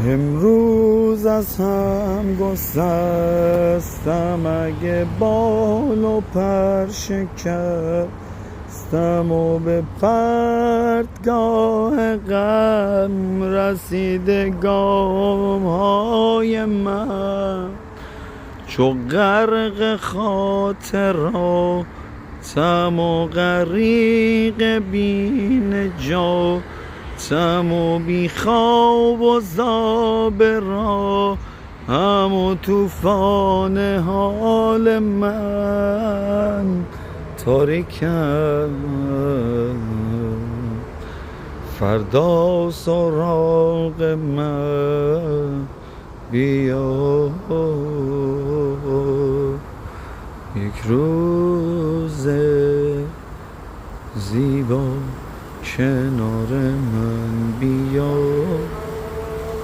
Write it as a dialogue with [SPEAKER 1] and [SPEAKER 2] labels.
[SPEAKER 1] امروز از هم گسستم، اگه بال و پر شکستم و به پرتگاه غم رسیده گام های من، چو غرق خاطراتم و غریق بین جاتم و بی خواب و زاب راهم و طوفان حال من تاریکم. فردا سراغ من بیا، یک روز زیبا کنار من بیا.